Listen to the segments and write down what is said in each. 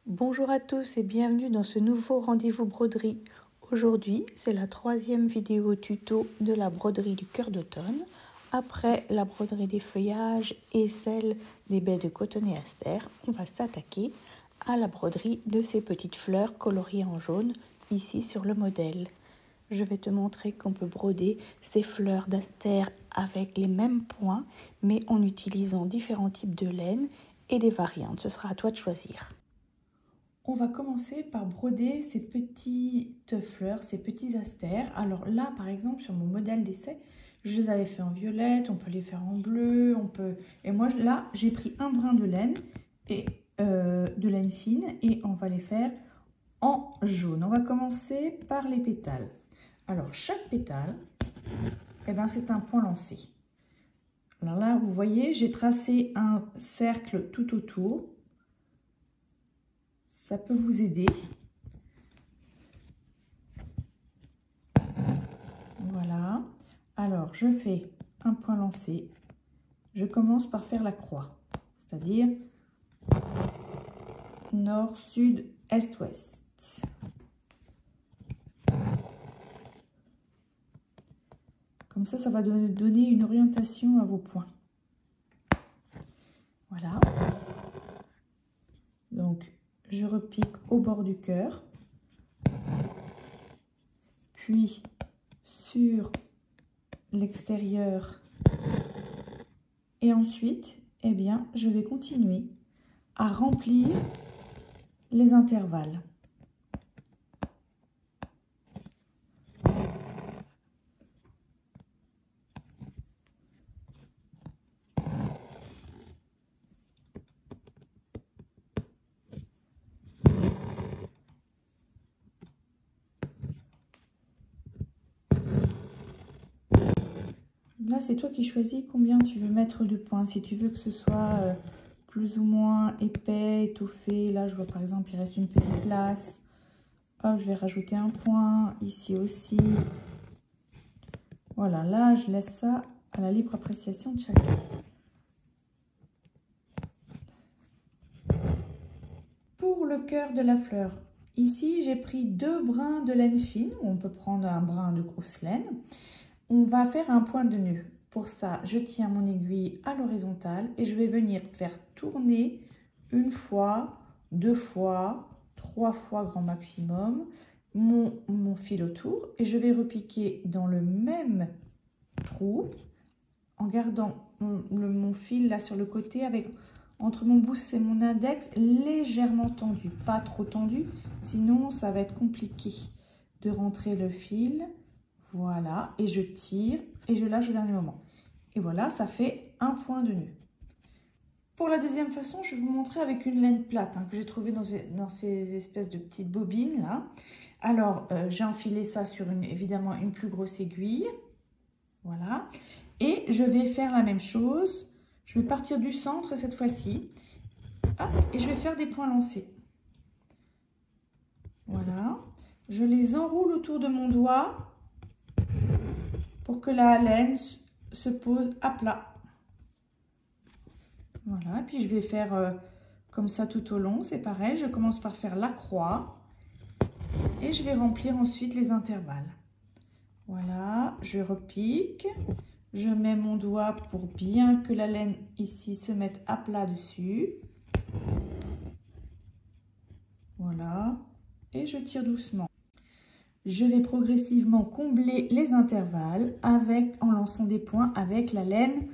Bonjour à tous et bienvenue dans ce nouveau rendez-vous broderie. Aujourd'hui, c'est la troisième vidéo tuto de la broderie du cœur d'automne. Après la broderie des feuillages et celle des baies de coton et astère, on va s'attaquer à la broderie de ces petites fleurs coloriées en jaune, ici sur le modèle. Je vais te montrer qu'on peut broder ces fleurs d'astère avec les mêmes points, mais en utilisant différents types de laine et des variantes. Ce sera à toi de choisir. On va commencer par broder ces petites fleurs, ces petits astères. Alors là, par exemple, sur mon modèle d'essai, je les avais fait en violette, on peut les faire en bleu, Et moi, là, j'ai pris un brin de laine, de laine fine, et on va les faire en jaune. On va commencer par les pétales. Alors, chaque pétale, c'est un point lancé. Alors là, vous voyez, j'ai tracé un cercle tout autour. Ça peut vous aider. Voilà. Alors, je fais un point lancé. Je commence par faire la croix, c'est-à-dire nord, sud, est, ouest. Comme ça va donner une orientation à vos points. Voilà. Donc, je repique au bord du cœur. Puis, sur l'extérieur. Et ensuite, je vais continuer à remplir les intervalles. Là, c'est toi qui choisis combien tu veux mettre de points. Si tu veux que ce soit plus ou moins épais, étoffé. Là, je vois par exemple, il reste une petite place. Hop, je vais rajouter un point. Ici aussi. Voilà, là, je laisse ça à la libre appréciation de chacun. Pour le cœur de la fleur, ici, j'ai pris 2 brins de laine fine. On peut prendre un brin de grosse laine. On va faire un point de nœud. Pour ça, je tiens mon aiguille à l'horizontale et je vais venir faire tourner 1 fois, 2 fois, 3 fois grand maximum mon fil autour. Et je vais repiquer dans le même trou en gardant mon fil là sur le côté avec entre mon pouce et mon index légèrement tendu. Pas trop tendu, sinon ça va être compliqué de rentrer le fil. Voilà, et je tire et je lâche au dernier moment. Et voilà, ça fait un point de nœud. Pour la deuxième façon, je vais vous montrer avec une laine plate que j'ai trouvée dans ces espèces de petites bobines là. Alors, j'ai enfilé ça sur évidemment une plus grosse aiguille. Voilà. Et je vais faire la même chose. Je vais partir du centre cette fois-ci. Et je vais faire des points lancés. Voilà. Je les enroule autour de mon doigt pour que la laine se pose à plat. Voilà, et puis je vais faire comme ça tout au long, c'est pareil, je commence par faire la croix et je vais remplir ensuite les intervalles. Voilà, je repique, je mets mon doigt pour bien que la laine ici se mette à plat dessus. Voilà, et je tire doucement. Je vais progressivement combler les intervalles en lançant des points avec la laine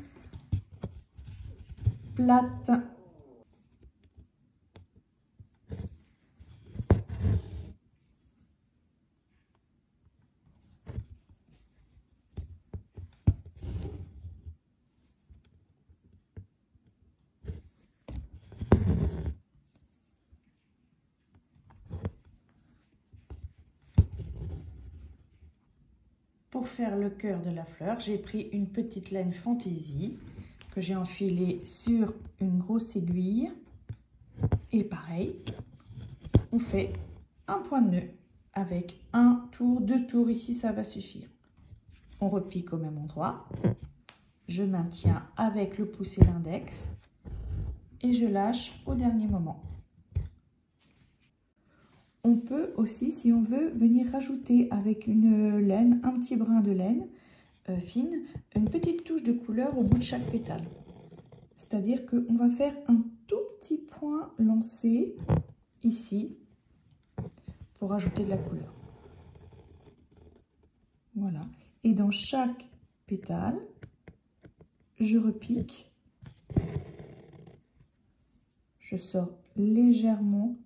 plate. Pour faire le cœur de la fleur, j'ai pris une petite laine fantaisie que j'ai enfilée sur une grosse aiguille. Et pareil, on fait un point de nœud avec 1 tour, 2 tours. Ici, ça va suffire. On repique au même endroit. Je maintiens avec le pouce et l'index. Et je lâche au dernier moment. On peut aussi, si on veut, venir rajouter avec une laine, un petit brin de laine fine, une petite touche de couleur au bout de chaque pétale. C'est-à-dire qu'on va faire un tout petit point lancé ici pour ajouter de la couleur. Voilà. Et dans chaque pétale, je repique. Je sors légèrement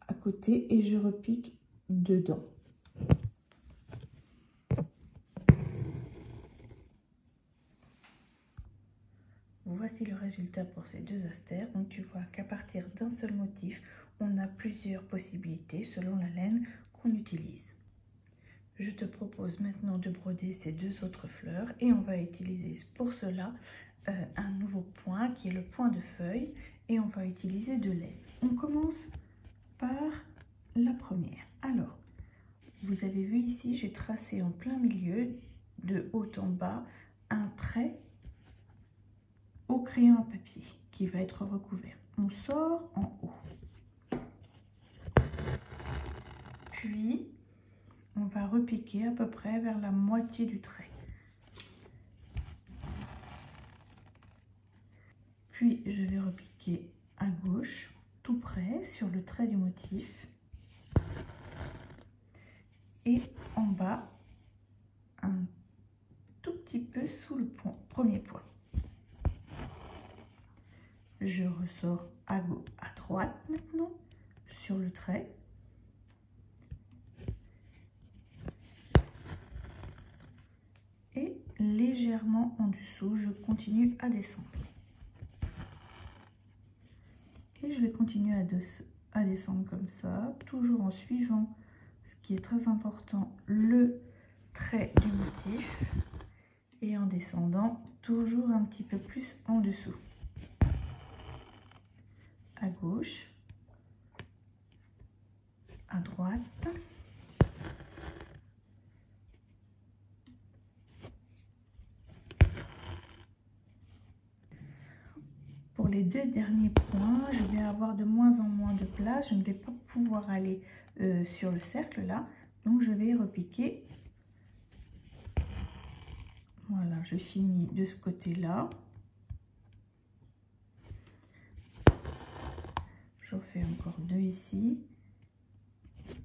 à côté et je repique dedans. Voici le résultat pour ces deux asters. Donc tu vois qu'à partir d'un seul motif, on a plusieurs possibilités selon la laine qu'on utilise. Je te propose maintenant de broder ces deux autres fleurs et on va utiliser pour cela un nouveau point qui est le point de feuille et on va utiliser de laine. On commence par la première. Alors, vous avez vu ici, j'ai tracé en plein milieu, de haut en bas, un trait au crayon à papier qui va être recouvert. On sort en haut. Puis, on va repiquer à peu près vers la moitié du trait. Puis, je vais repiquer à gauche, tout près, sur le trait du motif. Et en bas, un tout petit peu sous le premier point. Je ressors à droite maintenant, sur le trait. Et légèrement en dessous, je continue à descendre. Et je vais continuer à descendre comme ça, toujours en suivant, ce qui est très important, le trait du motif. Et en descendant toujours un petit peu plus en dessous. À gauche, à droite. Pour les deux derniers points, je vais avoir de moins en moins de place. Je ne vais pas pouvoir aller sur le cercle là. Donc je vais repiquer. Voilà, je finis de ce côté-là. J'en fais encore deux ici.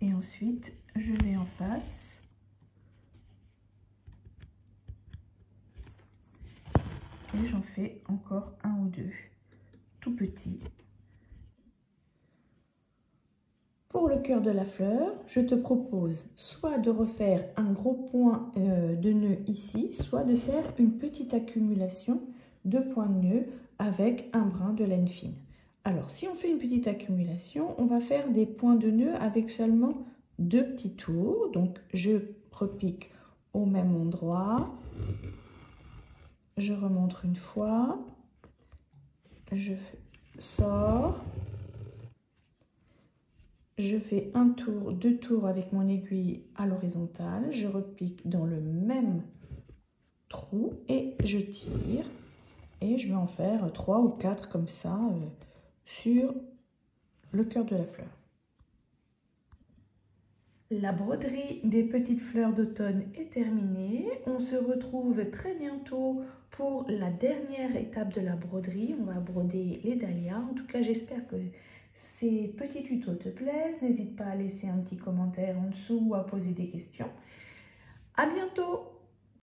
Et ensuite, je vais en face. Et j'en fais encore un ou deux, tout petits. Pour le cœur de la fleur, je te propose soit de refaire un gros point de nœud ici, soit de faire une petite accumulation de points de nœud avec un brin de laine fine. Alors, si on fait une petite accumulation, on va faire des points de nœud avec seulement deux petits tours. Donc, je repique au même endroit. Je remonte une fois. Je sors. Je fais un tour, deux tours avec mon aiguille à l'horizontale. Je repique dans le même trou et je tire. Et je vais en faire 3 ou 4 comme ça sur le cœur de la fleur. La broderie des petites fleurs d'automne est terminée. On se retrouve très bientôt pour la dernière étape de la broderie. On va broder les dahlias. En tout cas, j'espère que ces petits tutos te plaisent. N'hésite pas à laisser un petit commentaire en dessous ou à poser des questions. À bientôt!